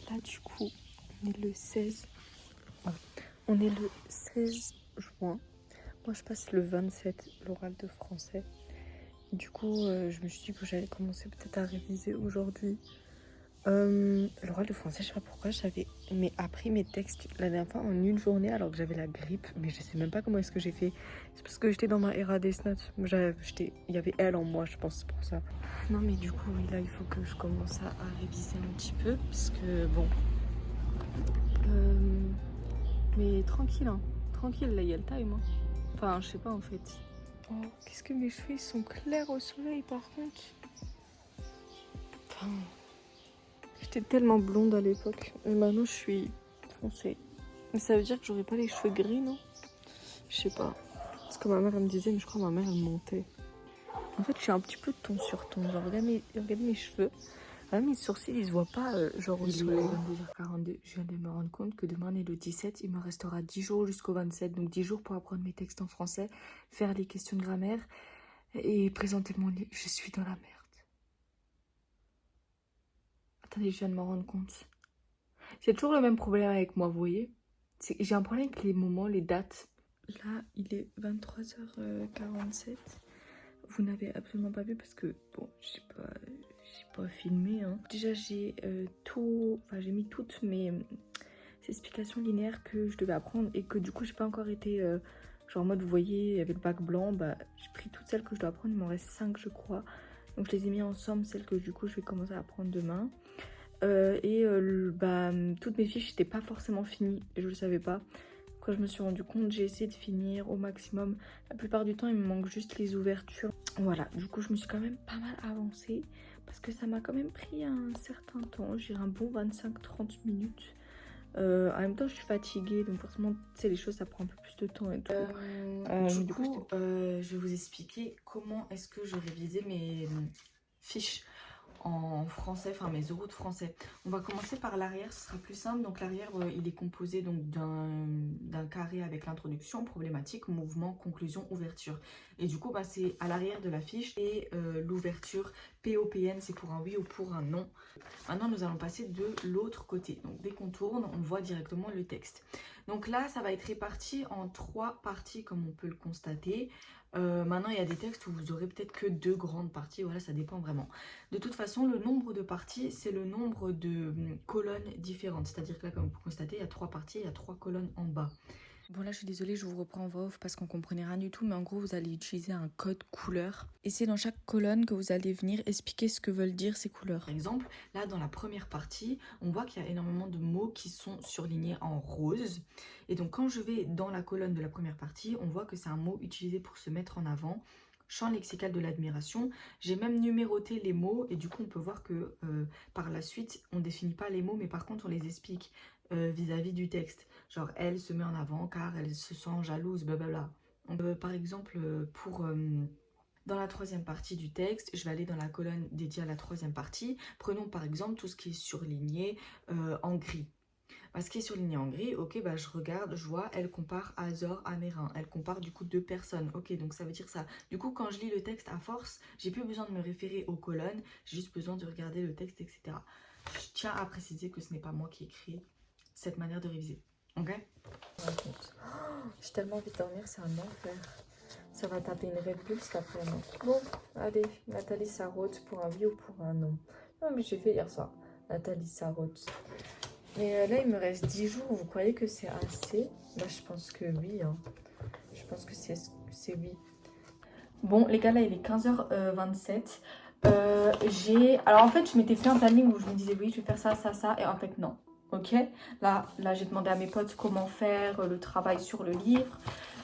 Là, du coup, on est le 16. On est le 16 juin. Moi, je passe le 27, l'oral de français. Du coup, je me suis dit que j'allais commencer peut-être à réviser aujourd'hui. L'oral de français, je sais pas pourquoi, j'avais appris mes textes la dernière fois en une journée alors que j'avais la grippe. Mais je sais même pas comment est-ce que j'ai fait. C'est parce que j'étais dans ma era des notes. Il y avait elle en moi, je pense, c'est pour ça. Non, mais du coup, oui, là, il faut que je commence à réviser un petit peu. Parce que, bon... mais tranquille, hein. Tranquille, là, il y a le time. Hein. Enfin, je sais pas, en fait. Oh, qu'est-ce que mes cheveux, ils sont clairs au soleil, par contre. Enfin... J'étais tellement blonde à l'époque. Et maintenant, je suis foncée. Mais ça veut dire que j'aurais pas les cheveux gris, non? Je sais pas. Parce que ma mère, elle me disait, mais je crois que ma mère, elle mentait. En fait, je suis un petit peu ton sur ton. Genre, regarde mes cheveux. Là, mes sourcils, ils se voient pas, genre au soleil. 22h42. Je viens de me rendre compte que demain, on est le 17. Il me restera 10 jours jusqu'au 27. Donc, 10 jours pour apprendre mes textes en français, faire les questions de grammaire et présenter mon livre. Je suis dans la merde. Attendez, je viens de me rendre compte. C'est toujours le même problème avec moi, vous voyez. J'ai un problème avec les moments, les dates. Là, il est 23h47. Vous n'avez absolument pas vu parce que, bon, j'ai pas filmé. Hein. Déjà, j'ai j'ai mis toutes mes explications linéaires que je devais apprendre et que du coup, j'ai pas encore été, genre en mode, vous voyez, il y avait le bac blanc. Bah, j'ai pris toutes celles que je dois apprendre. Il m'en reste 5, je crois. Donc, je les ai mis ensemble, celles que du coup, je vais commencer à apprendre demain. Toutes mes fiches n'étaient pas forcément finies, je le savais pas. Quand je me suis rendu compte, j'ai essayé de finir au maximum. La plupart du temps, il me manque juste les ouvertures. Voilà, du coup, je me suis quand même pas mal avancée parce que ça m'a quand même pris un certain temps. J'ai un bon 25-30 minutes. En même temps, je suis fatiguée, donc forcément, tu sais, les choses, ça prend un peu plus de temps et tout. Du coup, je vais vous expliquer comment est-ce que je révisais mes fiches en français, enfin mes oraux de français. On va commencer par l'arrière, ce sera plus simple. Donc l'arrière, il est composé donc d'un carré avec l'introduction, problématique, mouvement, conclusion, ouverture. Et du coup, bah, c'est à l'arrière de la fiche et l'ouverture POPN, c'est pour un oui ou pour un non. Maintenant, nous allons passer de l'autre côté. Donc dès qu'on tourne, on voit directement le texte. Donc là, ça va être réparti en 3 parties comme on peut le constater. Maintenant, il y a des textes où vous aurez peut-être que 2 grandes parties. Voilà, ça dépend vraiment. De toute façon, le nombre de parties, c'est le nombre de colonnes différentes. C'est-à-dire que là, comme vous pouvez constater, il y a 3 parties, il y a 3 colonnes en bas. Bon là je suis désolée, je vous reprends en voix off parce qu'on comprenait rien du tout, mais en gros vous allez utiliser un code couleur. Et c'est dans chaque colonne que vous allez venir expliquer ce que veulent dire ces couleurs. Par exemple, là dans la première partie, on voit qu'il y a énormément de mots qui sont surlignés en rose. Et donc quand je vais dans la colonne de la première partie, on voit que c'est un mot utilisé pour se mettre en avant. Champ lexical de l'admiration. J'ai même numéroté les mots et du coup on peut voir que par la suite on ne définit pas les mots mais par contre on les explique vis-à-vis du texte. Genre elle se met en avant car elle se sent jalouse, blablabla. Par exemple dans la troisième partie du texte, je vais aller dans la colonne dédiée à la troisième partie. Prenons par exemple tout ce qui est surligné en gris. Ce qui est surligné en gris, ok, bah je regarde, je vois, elle compare Azor à Mérin. Elle compare du coup 2 personnes. Ok, donc ça veut dire ça. Du coup, quand je lis le texte à force, j'ai plus besoin de me référer aux colonnes, j'ai juste besoin de regarder le texte, etc. Je tiens à préciser que ce n'est pas moi qui ai créé cette manière de réviser. Ok? J'ai tellement envie de dormir, c'est un enfer. Ça va taper une Red Bull cet après-midi. Bon, allez, Nathalie Sarraute pour un oui ou pour un non. Non, mais j'ai fait hier soir. Nathalie Sarraute. Mais là, il me reste 10 jours. Vous croyez que c'est assez? Bah, je pense que oui. Hein. Je pense que c'est oui. Bon, les gars, là, il est 15h27. Alors, en fait, je m'étais fait un planning où je me disais, oui, je vais faire ça, ça, ça. Et en fait, non. Ok? Là j'ai demandé à mes potes comment faire le travail sur le livre.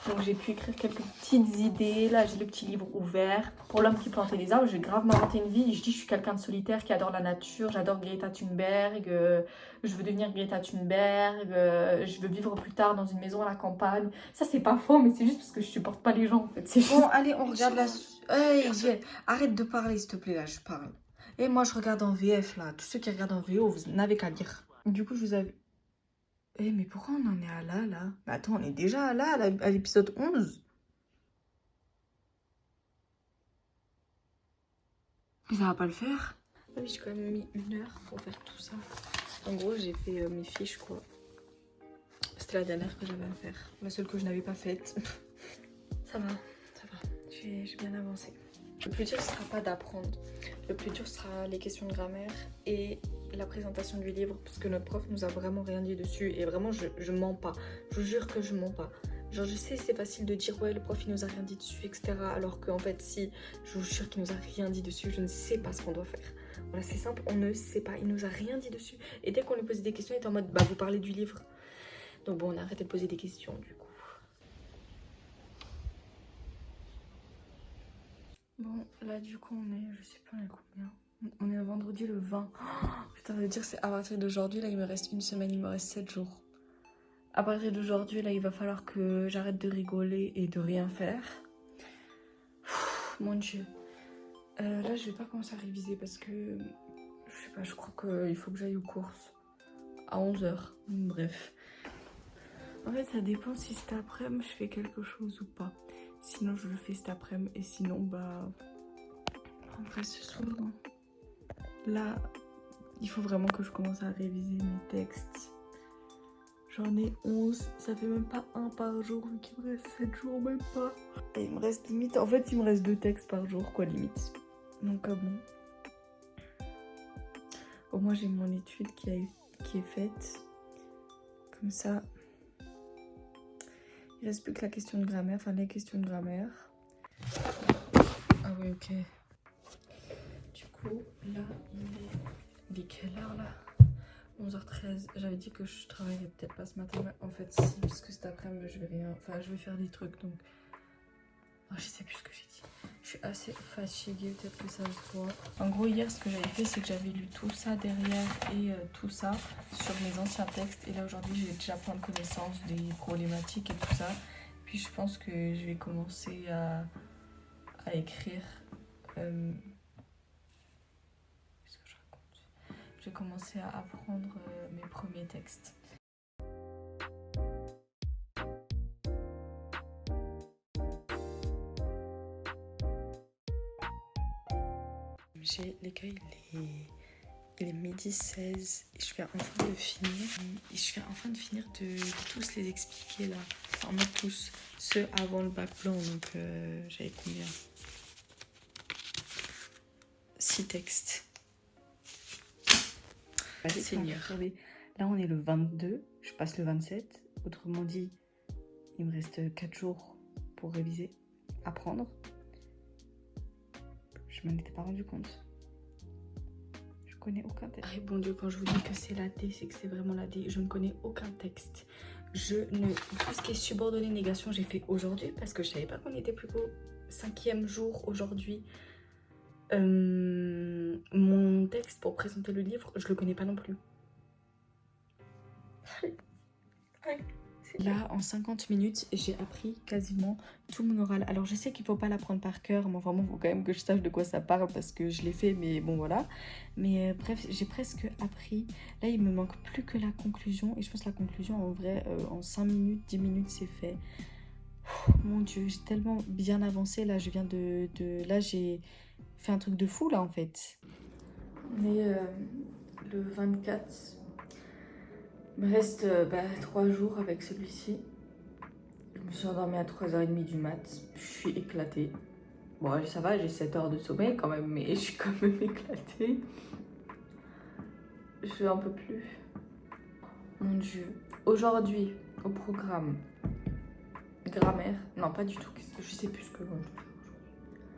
Donc, j'ai pu écrire quelques petites idées. Là, j'ai le petit livre ouvert. Pour l'homme qui plantait les arbres, j'ai grave m'inventer une vie. Je dis, je suis quelqu'un de solitaire qui adore la nature. J'adore Greta Thunberg. Je veux devenir Greta Thunberg. Je veux vivre plus tard dans une maison à la campagne. Ça, c'est pas faux, mais c'est juste parce que je supporte pas les gens, en fait. Bon, allez, on regarde la... Hey, arrête de parler, s'il te plaît, là, je parle. Et moi, je regarde en VF, là. Tous ceux qui regardent en VO, vous n'avez qu'à lire. Du coup, je vous avais... Eh, mais pourquoi on en est à là? Mais attends, on est déjà à l'épisode 11. Mais ça va pas le faire. Ah oui, j'ai quand même mis 1 heure pour faire tout ça. En gros, j'ai fait mes fiches, quoi. C'était la dernière que j'avais à faire. La seule que je n'avais pas faite. Ça va, ça va. J'ai bien avancé. Le plus dur, ce sera pas d'apprendre. Le plus dur sera les questions de grammaire et la présentation du livre. Parce que notre prof nous a vraiment rien dit dessus. Et vraiment, je mens pas. Je vous jure que je mens pas. Genre, je sais, c'est facile de dire, ouais, le prof, il nous a rien dit dessus, etc. Alors qu'en fait, si, je vous jure qu'il nous a rien dit dessus, je ne sais pas ce qu'on doit faire. Voilà, c'est simple, on ne sait pas. Il nous a rien dit dessus. Et dès qu'on lui posait des questions, il était en mode, bah, vous parlez du livre. Donc bon, on a arrêté de poser des questions, du coup. Bon, là, du coup, on est, je sais pas, on est combien? On est le vendredi le 20. Oh, putain, ça veut dire c'est à partir d'aujourd'hui, là, il me reste une semaine, il me reste 7 jours. À partir d'aujourd'hui, là, il va falloir que j'arrête de rigoler et de rien faire. Mon Dieu. Là, je vais pas commencer à réviser parce que, je sais pas, je crois qu'il faut que j'aille aux courses à 11h. Bref. En fait, ça dépend si cet après-midi, je fais quelque chose ou pas. Sinon, je le fais cet après-midi et sinon, bah... En vrai, ce soir, là, il faut vraiment que je commence à réviser mes textes. J'en ai 11, ça fait même pas un par jour, vu qu'il me reste 7 jours, même pas. Et il me reste limite, en fait il me reste 2 textes par jour, quoi, limite. Donc bon. Au moins j'ai mon étude qui est faite. Comme ça. Il reste plus que la question de grammaire, enfin les questions de grammaire. Ah oui, ok. Du coup, là, il est quelle heure là? 11h13, j'avais dit que je travaillerais peut-être pas ce matin, mais en fait si, parce que cet après-midi je vais rien, enfin je vais faire des trucs donc... Oh, je sais plus ce que j'ai dit. Je suis assez fatiguée, peut-être que ça se voit. En gros hier ce que j'avais fait c'est que j'avais lu tout ça derrière et tout ça sur mes anciens textes. Et là aujourd'hui j'ai déjà plein de connaissances des problématiques et tout ça. Puis je pense que je vais commencer à écrire... Qu'est-ce que je raconte? Je vais commencer à apprendre mes premiers textes. J'ai l'écueil, il est midi 16 et je viens enfin de finir. Et je viens enfin de finir de tous les expliquer là. Enfin, moi tous, ceux avant le bac blanc, donc j'avais combien? 6 textes. Seigneur. Là on est le 22, je passe le 27. Autrement dit, il me reste 4 jours pour réviser, apprendre. Je m'en étais pas rendu compte. Je connais aucun texte. Ah bon Dieu, quand je vous dis que c'est la D, c'est que c'est vraiment la D. Je ne connais aucun texte. Tout ce qui est subordonné négation, j'ai fait aujourd'hui parce que je savais pas qu'on était plus qu'au 5e jour aujourd'hui. Mon texte pour présenter le livre, je le connais pas non plus. Là, en 50 minutes, j'ai appris quasiment tout mon oral. Alors, je sais qu'il ne faut pas l'apprendre par cœur, mais vraiment, il faut quand même que je sache de quoi ça parle parce que je l'ai fait, mais bon, voilà. Mais bref, j'ai presque appris. Là, il me manque plus que la conclusion. Et je pense que la conclusion, en vrai, en 5 minutes, 10 minutes, c'est fait. Mon Dieu, j'ai tellement bien avancé. Là, je viens Là, j'ai fait un truc de fou, là, en fait. On est le 24... Il me reste 3 jours avec celui-ci. Je me suis endormie à 3h30 du mat. Je suis éclatée. Bon, ça va, j'ai 7 heures de sommeil quand même, mais je suis quand même éclatée. Je n'en peux plus. Mon Dieu. Aujourd'hui, au programme, grammaire. Non, pas du tout. Je sais plus ce que je dois faire aujourd'hui.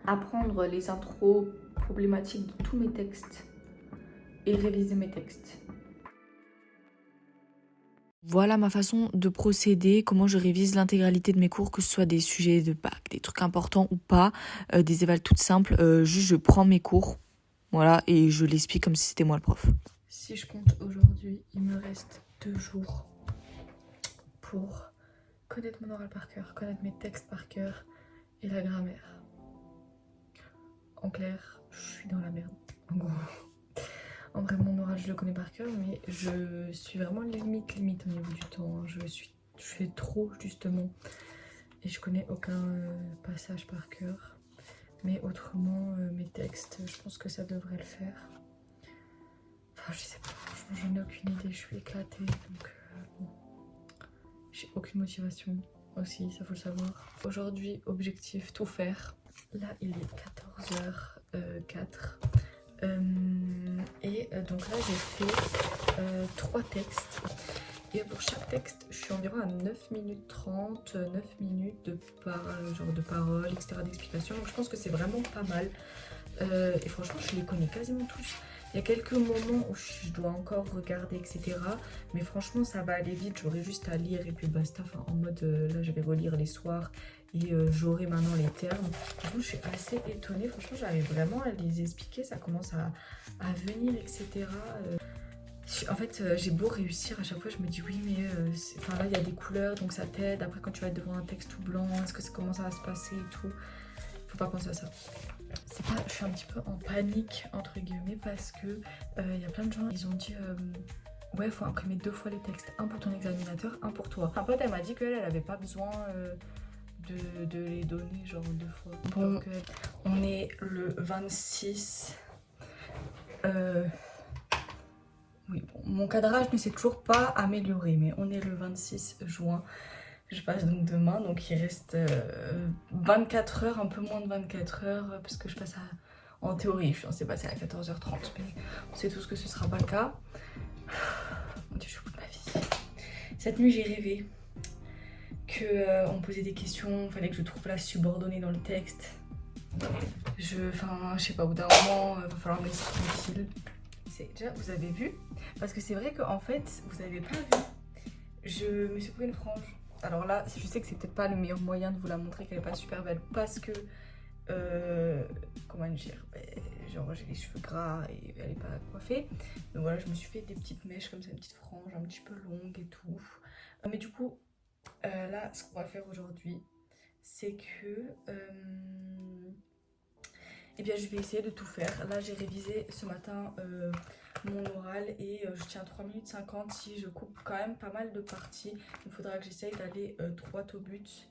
Apprendre les intros problématiques de tous mes textes et réviser mes textes. Voilà ma façon de procéder, comment je révise l'intégralité de mes cours, que ce soit des sujets de bac, des trucs importants ou pas, des évals toutes simples. Juste je prends mes cours, voilà, et je l'explique comme si c'était moi le prof. Si je compte aujourd'hui, il me reste 2 jours pour connaître mon oral par cœur, connaître mes textes par cœur et la grammaire. En clair, je suis dans la merde, en gros. En vrai, mon oral, je le connais par cœur, mais je suis vraiment limite au niveau du temps. Je fais trop, justement. Et je connais aucun passage par cœur. Mais autrement, mes textes, je pense que ça devrait le faire. Je sais pas, franchement j'en ai aucune idée, je suis éclatée, donc bon. J'ai aucune motivation aussi, ça faut le savoir. Aujourd'hui, objectif, tout faire. Là, il est 14h04. Donc là, j'ai fait 3 textes. Et pour chaque texte, je suis environ à 9 minutes 30, 9 minutes de paroles, etc., d'explications. Donc je pense que c'est vraiment pas mal. Et franchement, je les connais quasiment tous. Il y a quelques moments où je dois encore regarder, etc. Mais franchement, ça va aller vite. J'aurai juste à lire et puis basta. Enfin, en mode, là, je vais relire les soirs et j'aurai maintenant les termes. Franchement, je suis assez étonnée. Franchement, j'arrive vraiment à les expliquer. Ça commence à venir, etc. En fait, j'ai beau réussir, à chaque fois, je me dis oui, mais enfin, là, il y a des couleurs, donc ça t'aide. Après, quand tu vas être devant un texte tout blanc, est-ce que comment ça va se passer et tout. Faut pas penser à ça. Je suis un petit peu en panique entre guillemets parce que y a plein de gens, ils ont dit ouais, faut imprimer 2 fois les textes, un pour ton examinateur, un pour toi. Un pote, elle m'a dit qu'elle avait pas besoin de les donner genre 2 fois. Bon, donc, on est le 26. Oui, bon, mon cadrage ne s'est toujours pas amélioré, mais on est le 26 juin. Je passe donc demain, donc il reste 24 heures, un peu moins de 24 heures, parce que je passe en théorie, je suis censée passer à 14h30, mais on sait tous que ce sera pas le cas. Mon Dieu, je suis au bout de ma vie. Cette nuit, j'ai rêvé qu'on me posait des questions, il fallait que je trouve la subordonnée dans le texte. Je sais pas, au bout d'un moment, il va falloir me laisser tranquille. Déjà, vous avez vu? Parce que c'est vrai qu'en fait, vous avez pas vu. Je me suis pris une frange. Alors là, je sais que c'est peut-être pas le meilleur moyen de vous la montrer qu'elle est pas super belle parce que, comment dire, genre j'ai les cheveux gras et elle est pas coiffée. Donc voilà, je me suis fait des petites mèches comme ça, une petite frange un petit peu longue et tout. Mais du coup, là, ce qu'on va faire aujourd'hui, c'est que, eh bien, je vais essayer de tout faire. Là, j'ai révisé ce matin mon oral et je tiens 3 minutes 50 si je coupe quand même pas mal de parties. Il faudra que j'essaye d'aller droit au but.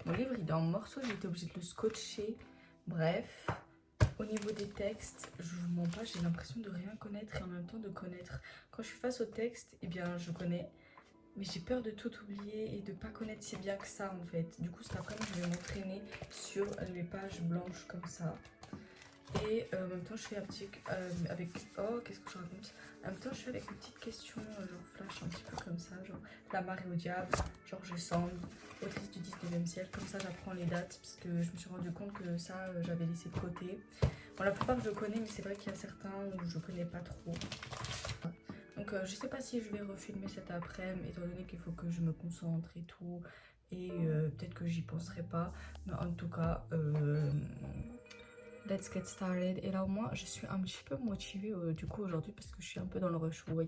Mon livre, il est en morceaux, j'ai été obligée de le scotcher. Bref, au niveau des textes, je vous mens pas, j'ai l'impression de rien connaître et en même temps de connaître. Quand je suis face au texte, eh bien, je connais. Mais j'ai peur de tout oublier et de pas connaître si bien que ça en fait. Du coup, cet après-midi, je vais m'entraîner sur les pages blanches comme ça. Et en même temps, je fais un petit avec. Oh, qu'est-ce que je raconte? En même temps, je fais avec une petite question, genre flash un petit peu comme ça, genre la marée au diable, George Sand, autrice du 19e siècle. Comme ça, j'apprends les dates parce que je me suis rendu compte que ça, j'avais laissé de côté. Bon, la plupart, je connais, mais c'est vrai qu'il y a certains où je connais pas trop. Donc, je sais pas si je vais refilmer cet après-midi, étant donné qu'il faut que je me concentre et tout. Et peut-être que j'y penserai pas. Mais en tout cas. Let's get started. Et là au moins je suis un petit peu motivée du coup aujourd'hui parce que je suis un peu dans le rush, vous voyez.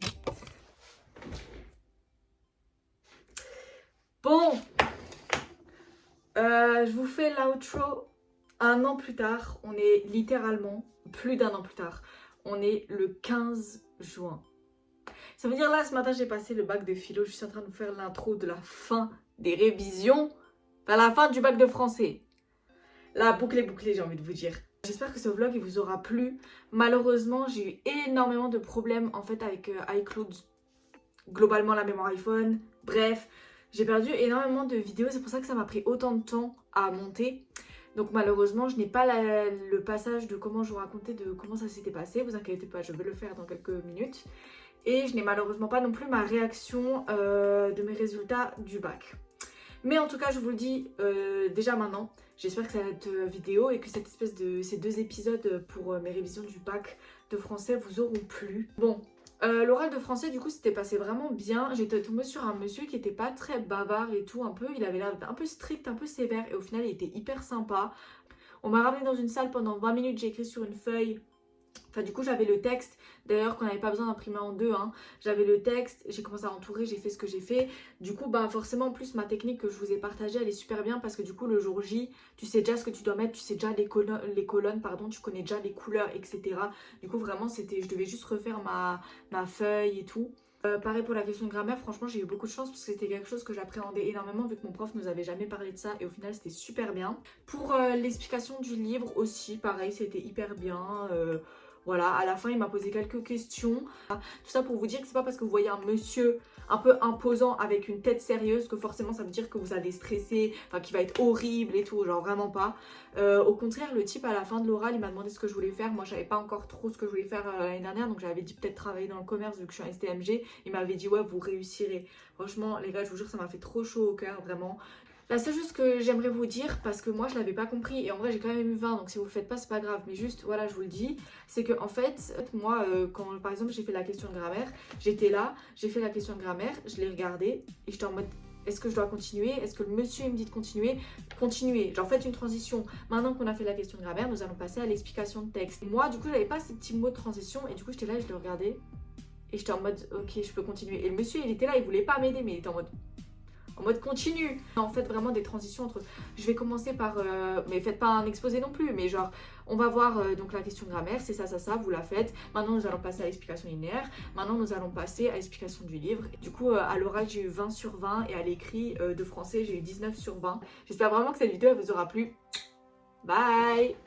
Bon, je vous fais l'outro 1 an plus tard. On est littéralement plus d'1 an plus tard. On est le 15 juin. Ça veut dire là ce matin j'ai passé le bac de philo. Je suis en train de vous faire l'intro de la fin des révisions. Enfin la fin du bac de français. La boucle est bouclée, j'ai envie de vous dire. J'espère que ce vlog il vous aura plu. Malheureusement, j'ai eu énormément de problèmes en fait avec iCloud. Globalement, la mémoire iPhone. Bref, j'ai perdu énormément de vidéos. C'est pour ça que ça m'a pris autant de temps à monter. Donc malheureusement, je n'ai pas le passage de comment je vous racontais de comment ça s'était passé. Vous inquiétez pas, je vais le faire dans quelques minutes. Et je n'ai malheureusement pas non plus ma réaction de mes résultats du bac. Mais en tout cas, je vous le dis déjà maintenant. J'espère que cette vidéo et que cette espèce de ces 2 épisodes pour mes révisions du bac de français vous auront plu. Bon, l'oral de français du coup c'était passé vraiment bien. J'étais tombée sur un monsieur qui était pas très bavard et tout, il avait l'air un peu strict, un peu sévère et au final il était hyper sympa. On m'a ramené dans une salle pendant 20 minutes, j'ai écrit sur une feuille. Enfin du coup j'avais le texte, d'ailleurs qu'on n'avait pas besoin d'imprimer en 2 hein. J'avais le texte, j'ai commencé à entourer, j'ai fait ce que j'ai fait. Du coup bah forcément en plus ma technique que je vous ai partagée elle est super bien parce que du coup le jour J tu sais déjà ce que tu dois mettre, tu sais déjà les colonnes pardon, tu connais déjà les couleurs etc. Du coup vraiment je devais juste refaire ma feuille et tout. Pareil pour la question de grammaire, franchement j'ai eu beaucoup de chance parce que c'était quelque chose que j'appréhendais énormément vu que mon prof nous avait jamais parlé de ça et au final c'était super bien. Pour l'explication du livre aussi pareil c'était hyper bien. Voilà, à la fin il m'a posé quelques questions. Tout ça pour vous dire que c'est pas parce que vous voyez un monsieur un peu imposant avec une tête sérieuse que forcément ça veut dire que vous allez stresser, enfin qu'il va être horrible et tout, genre vraiment pas. Au contraire, le type à la fin de l'oral il m'a demandé ce que je voulais faire. Moi je savais pas encore trop ce que je voulais faire l'année dernière, donc j'avais dit peut-être travailler dans le commerce vu que je suis en STMG. Il m'avait dit ouais, vous réussirez. Franchement les gars, je vous jure ça m'a fait trop chaud au cœur, vraiment. La seule chose que j'aimerais vous dire, parce que moi je l'avais pas compris et en vrai j'ai quand même eu 20, donc si vous le faites pas c'est pas grave, mais juste voilà je vous le dis, c'est que en fait moi quand par exemple j'ai fait la question de grammaire, j'étais là, j'ai fait la question de grammaire, je l'ai regardée et j'étais en mode est-ce que je dois continuer, est-ce que le monsieur il me dit de continuer, continuer, genre faites une transition. Maintenant qu'on a fait la question de grammaire, nous allons passer à l'explication de texte. Et moi du coup j'avais pas ces petits mots de transition et du coup j'étais là et je le regardais et j'étais en mode ok je peux continuer. Et le monsieur il était là, il voulait pas m'aider mais il était en mode continu. En fait vraiment des transitions entre, je vais commencer par, mais faites pas un exposé non plus, mais genre on va voir donc la question de grammaire, c'est ça, vous la faites. Maintenant nous allons passer à l'explication linéaire, maintenant nous allons passer à l'explication du livre. Du coup à l'oral j'ai eu 20 sur 20 et à l'écrit de français j'ai eu 19 sur 20. J'espère vraiment que cette vidéo elle vous aura plu. Bye.